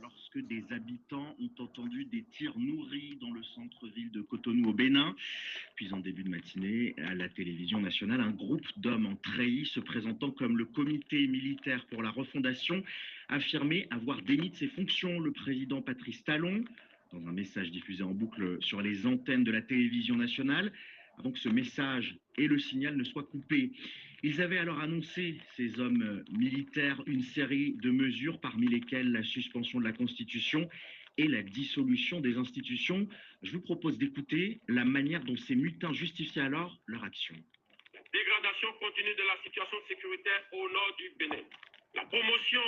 lorsque des habitants ont entendu des tirs nourris dans le centre-ville de Cotonou au Bénin. Puis en début de matinée, à la télévision nationale, un groupe d'hommes en treillis se présentant comme le comité militaire pour la refondation affirmait avoir démis de ses fonctions le président Patrice Talon dans un message diffusé en boucle sur les antennes de la télévision nationale, avant que ce message et le signal ne soient coupés. Ils avaient alors annoncé, ces hommes militaires, une série de mesures, parmi lesquelles la suspension de la Constitution et la dissolution des institutions. Je vous propose d'écouter la manière dont ces mutins justifiaient alors leur action. Dégradation continue de la situation sécuritaire au nord du Bénin. La promotion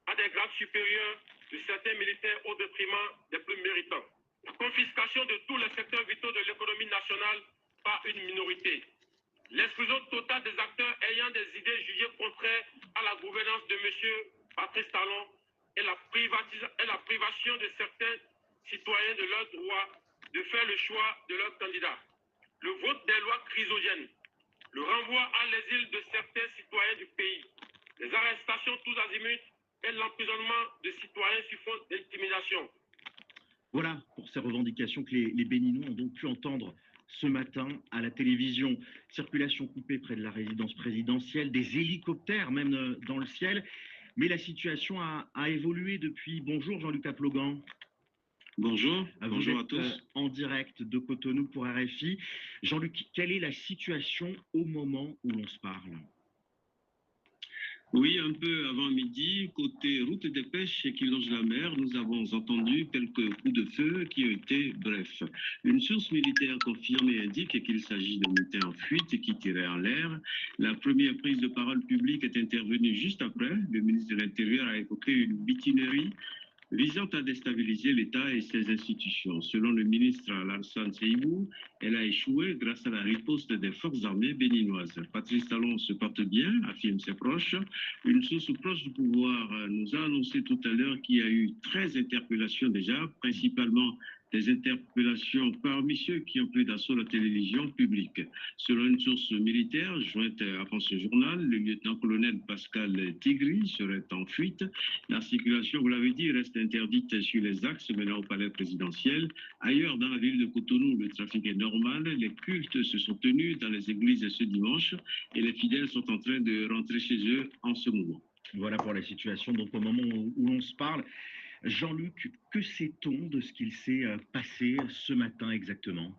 à des grades supérieurs de certains militaires au détriment des plus méritants. La confiscation de tous les secteurs vitaux de l'économie nationale par une minorité. L'exclusion totale des acteurs ayant des idées jugées contraires à la gouvernance de M. Patrice Talon et la privation de certains citoyens de leur droit de faire le choix de leur candidat. Le vote des lois chrysogènes. Le renvoi à l'exil de certains citoyens du pays. Les arrestations tous azimuts et l'emprisonnement de citoyens sur fond d'intimidation. Voilà pour ces revendications que les Béninois ont donc pu entendre ce matin à la télévision. Circulation coupée près de la résidence présidentielle, des hélicoptères même dans le ciel. Mais la situation a évolué depuis. Bonjour Jean-Luc Aplogan. Bonjour, bonjour à tous. En direct de Cotonou pour RFI. Jean-Luc, quelle est la situation au moment où l'on se parle ? Oui, un peu avant midi, côté route des pêches qui longe la mer, nous avons entendu quelques coups de feu qui ont été brefs. Une source militaire confirmée indique qu'il s'agit de mutins en fuite qui tiraient en l'air. La première prise de parole publique est intervenue juste après. Le ministre de l'Intérieur a évoqué une mutinerie visant à déstabiliser l'État et ses institutions. Selon le ministre Alassane Seydou, elle a échoué grâce à la riposte des forces armées béninoises. Patrice Talon se porte bien, affirment ses proches. Une source proche du pouvoir nous a annoncé tout à l'heure qu'il y a eu 13 interpellations déjà, principalement des interpellations parmi ceux qui ont pris d'assaut la télévision publique. Selon une source militaire jointe avant ce journal, le lieutenant-colonel Pascal Tigri serait en fuite. La circulation, vous l'avez dit, reste interdite sur les axes menant au palais présidentiel. Ailleurs, dans la ville de Cotonou, le trafic est normal. Les cultes se sont tenus dans les églises ce dimanche et les fidèles sont en train de rentrer chez eux en ce moment. Voilà pour la situation. Donc, au moment où l'on se parle, Jean-Luc, que sait-on de ce qu'il s'est passé ce matin exactement ?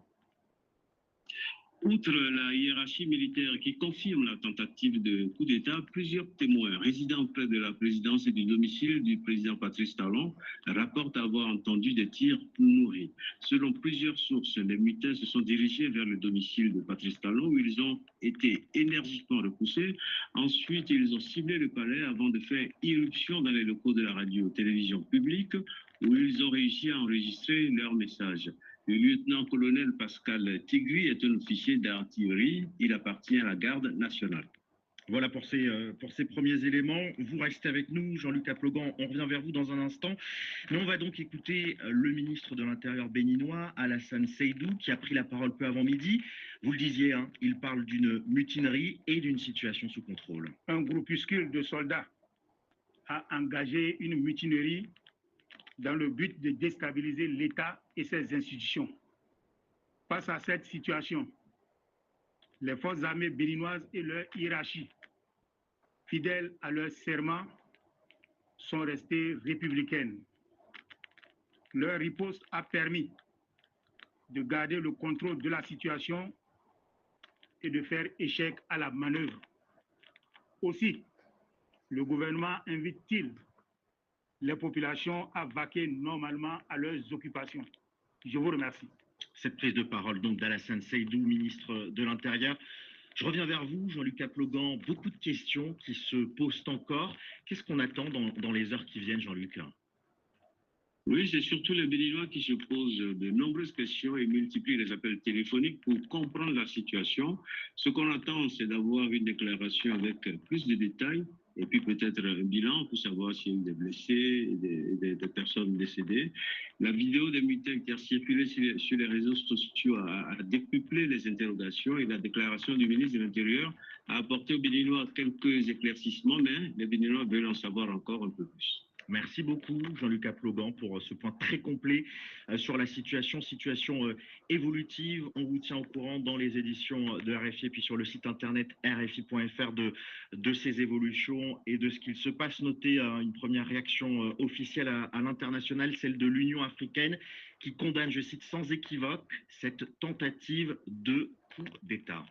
Outre la hiérarchie militaire qui confirme la tentative de coup d'État, plusieurs témoins résidant près de la présidence et du domicile du président Patrice Talon rapportent avoir entendu des tirs nourris. Selon plusieurs sources, les mutins se sont dirigés vers le domicile de Patrice Talon où ils ont été énergiquement repoussés. Ensuite, ils ont ciblé le palais avant de faire irruption dans les locaux de la radio-télévision publique où ils ont réussi à enregistrer leur message. Le lieutenant-colonel Pascal Tigri est un officier d'artillerie. Il appartient à la garde nationale. Voilà pour ces premiers éléments. Vous restez avec nous, Jean-Luc Aplogan. On revient vers vous dans un instant. Mais on va donc écouter le ministre de l'Intérieur béninois, Alassane Seydou, qui a pris la parole peu avant midi. Vous le disiez, hein, il parle d'une mutinerie et d'une situation sous contrôle. Un groupuscule de soldats a engagé une mutinerie dans le but de déstabiliser l'État et ses institutions. Face à cette situation, les forces armées béninoises et leur hiérarchie, fidèles à leur serment, sont restées républicaines. Leur riposte a permis de garder le contrôle de la situation et de faire échec à la manœuvre. Aussi, le gouvernement invite-t-il les populations à vaquer normalement à leurs occupations. Je vous remercie. Cette prise de parole donc d'Alassane Seydou, ministre de l'Intérieur. Je reviens vers vous, Jean-Luc Aplogan. Beaucoup de questions qui se posent encore. Qu'est-ce qu'on attend dans les heures qui viennent, Jean-Luc ? Oui, c'est surtout les Béninois qui se posent de nombreuses questions et multiplient les appels téléphoniques pour comprendre la situation. Ce qu'on attend, c'est d'avoir une déclaration avec plus de détails et puis peut-être un bilan pour savoir s'il y a eu des blessés et des personnes décédées. La vidéo des mutins qui a circulé sur les réseaux sociaux a décuplé les interrogations et la déclaration du ministre de l'Intérieur a apporté aux Béninois quelques éclaircissements, mais les Béninois veulent en savoir encore un peu plus. Merci beaucoup, Jean-Luc Aplogan, pour ce point très complet sur la situation évolutive. On vous tient au courant dans les éditions de RFI et puis sur le site internet rfi.fr de ces évolutions et de ce qu'il se passe. Notez une première réaction officielle à l'international, celle de l'Union africaine, qui condamne, je cite, sans équivoque, cette tentative de coup d'État.